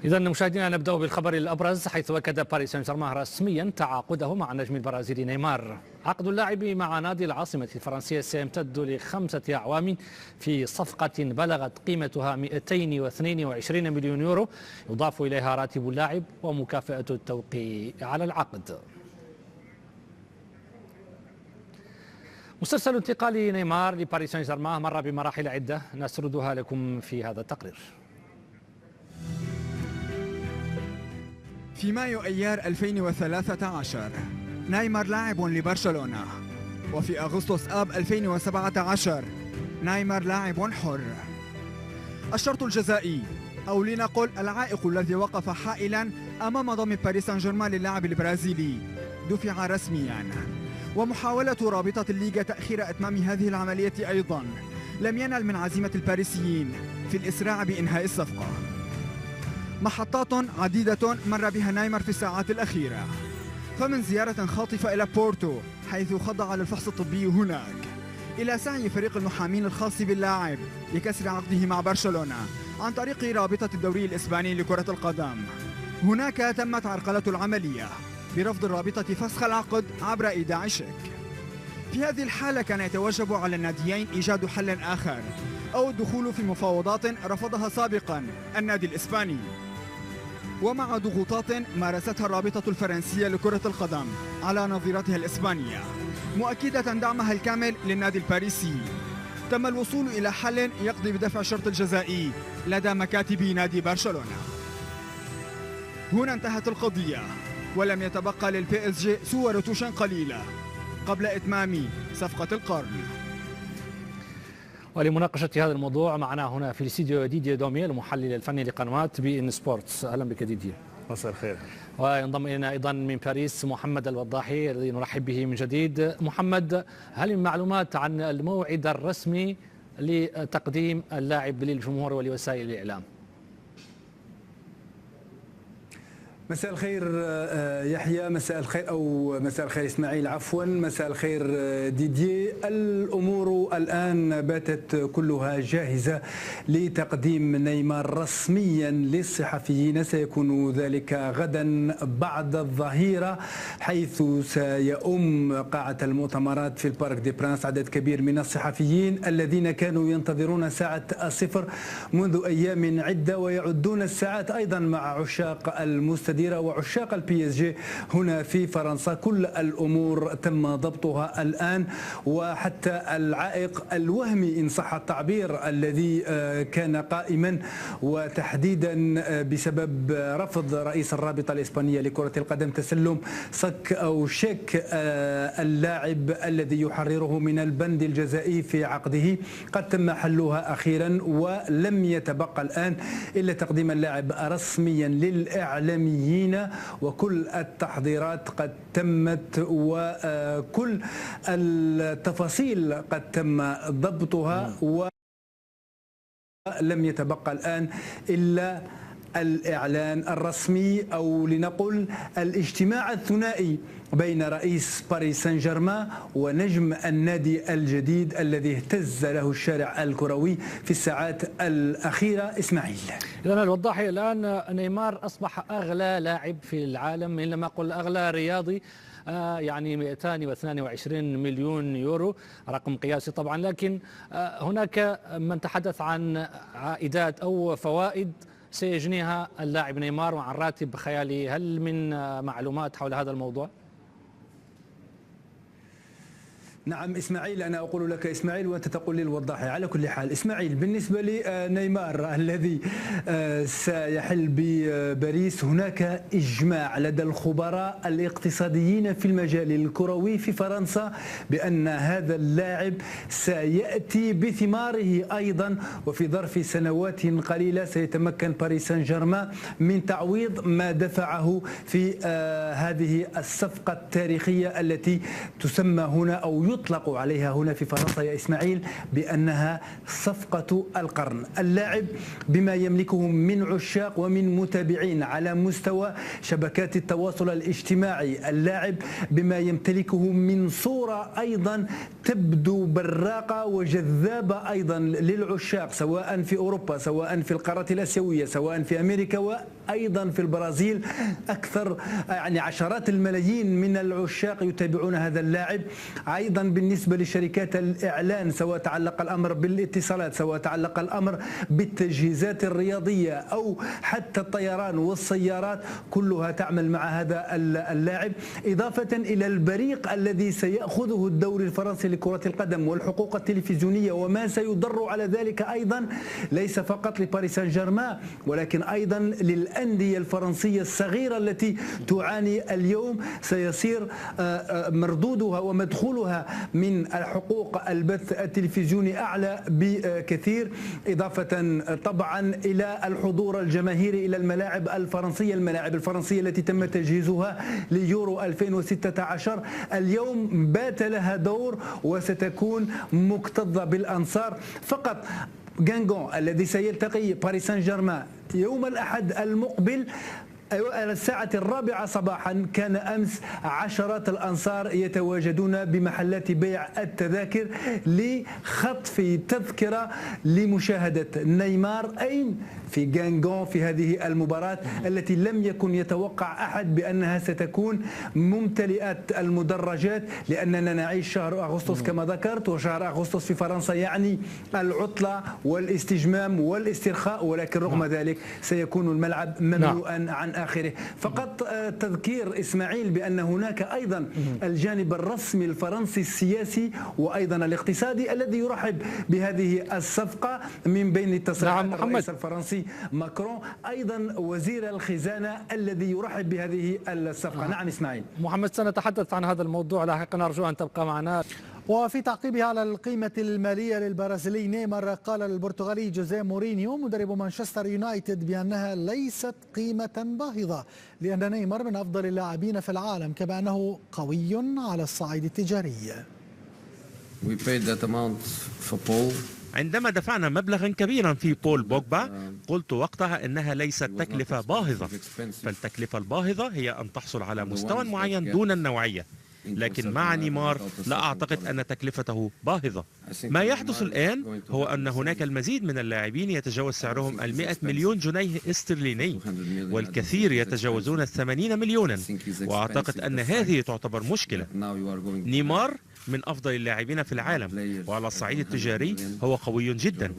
إذا مشاهدينا نبدأ بالخبر الأبرز، حيث أكد باريس سان جيرمان رسميا تعاقده مع النجم البرازيلي نيمار. عقد اللاعب مع نادي العاصمة الفرنسية سيمتد ل5 أعوام في صفقة بلغت قيمتها 222 مليون يورو، يضاف إليها راتب اللاعب ومكافأة التوقيع على العقد. مسلسل انتقال نيمار لباريس سان جيرمان مر بمراحل عدة نسردها لكم في هذا التقرير. في مايو أيار 2013 نيمار لاعب لبرشلونة، وفي أغسطس آب 2017 نيمار لاعب حر. الشرط الجزائي أو لنقل العائق الذي وقف حائلا أمام ضم باريس سان جيرمان للاعب البرازيلي دفع رسميا، ومحاولة رابطة الليغا تأخير إتمام هذه العملية أيضا لم ينل من عزيمة الباريسيين في الإسراع بإنهاء الصفقة. محطات عديدة مر بها نيمار في الساعات الأخيرة، فمن زيارة خاطفة إلى بورتو حيث خضع للفحص الطبي هناك، إلى سعي فريق المحامين الخاص باللاعب لكسر عقده مع برشلونة عن طريق رابطة الدوري الإسباني لكرة القدم. هناك تمت عرقلة العملية برفض الرابطة فسخ العقد عبر إيداع شيك. في هذه الحالة كان يتوجب على الناديين إيجاد حل آخر أو الدخول في مفاوضات رفضها سابقا النادي الإسباني، ومع ضغوطات مارستها الرابطة الفرنسية لكرة القدم على نظيرتها الإسبانية مؤكدة دعمها الكامل للنادي الباريسي، تم الوصول إلى حل يقضي بدفع الشرط الجزائي لدى مكاتب نادي برشلونة. هنا انتهت القضية، ولم يتبقى للبي اس جي سوى رتوش قليلة قبل إتمام صفقة القرن. ولمناقشة هذا الموضوع معنا هنا في الاستديو ديدي دومي المحلل الفني لقنوات بي ان سبورتس. اهلا بك ديدي. مساء الخير. وينضم الينا ايضا من باريس محمد الوضاحي الذي نرحب به من جديد. محمد، هل من معلومات عن الموعد الرسمي لتقديم اللاعب للجمهور ولوسائل الاعلام؟ مساء الخير يحيى، مساء الخير أو مساء الخير إسماعيل، عفوا مساء الخير ديدييه. الأمور الآن باتت كلها جاهزة لتقديم نيمار رسميا للصحفيين، سيكون ذلك غدا بعد الظهيرة، حيث سيؤم قاعة المؤتمرات في البارك دي برانس عدد كبير من الصحفيين الذين كانوا ينتظرون ساعة الصفر منذ أيام عدة، ويعدون الساعات أيضا مع عشاق المستديرة وعشاق البي اس جي هنا في فرنسا. كل الأمور تم ضبطها الآن، وحتى العائق الوهمي إن صح التعبير الذي كان قائما، وتحديدا بسبب رفض رئيس الرابطة الإسبانية لكرة القدم تسلم صك أو شيك اللاعب الذي يحرره من البند الجزائي في عقده، قد تم حلها أخيرا، ولم يتبقى الآن إلا تقديم اللاعب رسميا للإعلاميين، وكل التحضيرات قد تمت وكل التفاصيل قد تم ضبطها، ولم يتبقى الآن إلا الإعلان الرسمي أو لنقل الاجتماع الثنائي بين رئيس باريس سان جيرمان ونجم النادي الجديد الذي اهتز له الشارع الكروي في الساعات الأخيرة. إسماعيل. إذن الوضاحي، الآن نيمار أصبح أغلى لاعب في العالم، إن لم أقل أغلى رياضي، يعني 222 مليون يورو، رقم قياسي طبعا، لكن هناك من تحدث عن عائدات أو فوائد سيجنيها اللاعب نيمار وعن راتب خيالي. هل من معلومات حول هذا الموضوع؟ نعم إسماعيل، أنا أقول لك إسماعيل وأنت تقول لي الوضاحي. على كل حال إسماعيل، بالنسبة لنيمار الذي سيحل بباريس، هناك إجماع لدى الخبراء الاقتصاديين في المجال الكروي في فرنسا بأن هذا اللاعب سيأتي بثماره أيضا، وفي ظرف سنوات قليلة سيتمكن باريس سان جيرمان من تعويض ما دفعه في هذه الصفقة التاريخية التي تسمى هنا أو يطلق عليها هنا في فرنسا يا إسماعيل بأنها صفقة القرن. اللاعب بما يملكه من عشاق ومن متابعين على مستوى شبكات التواصل الاجتماعي، اللاعب بما يمتلكه من صورة أيضا تبدو براقة وجذابة أيضا للعشاق، سواء في أوروبا، سواء في القارة الآسيوية، سواء في أمريكا أيضا في البرازيل أكثر يعني عشرات الملايين من العشاق يتابعون هذا اللاعب. أيضا بالنسبة لشركات الإعلان، سواء تعلق الأمر بالاتصالات، سواء تعلق الأمر بالتجهيزات الرياضية أو حتى الطيران والسيارات، كلها تعمل مع هذا اللاعب، إضافة إلى البريق الذي سيأخذه الدوري الفرنسي لكرة القدم والحقوق التلفزيونية وما سيضر على ذلك أيضا ليس فقط لباريس سان جيرمان ولكن أيضا للأندية الفرنسية الصغيرة التي تعاني اليوم. سيصير مردودها ومدخولها من الحقوق البث التلفزيوني أعلى بكثير، إضافة طبعا إلى الحضور الجماهيري إلى الملاعب الفرنسية التي تم تجهيزها ليورو 2016 اليوم بات لها دور وستكون مكتظة بالأنصار. فقط غانغون الذي سيلتقي باريس سان جيرمان يوم الأحد المقبل على الساعة 4 صباحا، كان أمس عشرات الأنصار يتواجدون بمحلات بيع التذاكر لخطف تذكرة لمشاهدة نيمار أين في غانغون في هذه المباراة التي لم يكن يتوقع أحد بأنها ستكون ممتلئة المدرجات، لأننا نعيش شهر أغسطس كما ذكرت، وشهر أغسطس في فرنسا يعني العطلة والاستجمام والاسترخاء، ولكن رغم ذلك سيكون الملعب مملوءا عن آخره. فقط تذكير إسماعيل بأن هناك أيضا الجانب الرسمي الفرنسي السياسي وأيضا الاقتصادي الذي يرحب بهذه الصفقة من بين التصريحات الرئيس الفرنسي ماكرون، أيضا وزير الخزانة الذي يرحب بهذه الصفقة. نعم إسماعيل. محمد، سنتحدث عن هذا الموضوع لاحقا، أرجو أن تبقى معنا. وفي تعقيبه على القيمة المالية للبرازيلي نيمار، قال البرتغالي جوزيه مورينيو مدرب مانشستر يونايتد بأنها ليست قيمة باهظة، لأن نيمار من أفضل اللاعبين في العالم، كما أنه قوي على الصعيد التجاري. عندما دفعنا مبلغا كبيرا في بول بوجبا قلت وقتها إنها ليست تكلفة باهظة، فالتكلفة الباهظة هي أن تحصل على مستوى معين دون النوعية، لكن مع نيمار لا أعتقد أن تكلفته باهظة. ما يحدث الآن هو أن هناك المزيد من اللاعبين يتجاوز سعرهم 100 مليون جنيه استرليني، والكثير يتجاوزون 80 مليونا، وأعتقد أن هذه تعتبر مشكلة. نيمار من أفضل اللاعبين في العالم، وعلى الصعيد التجاري هو قوي جدا.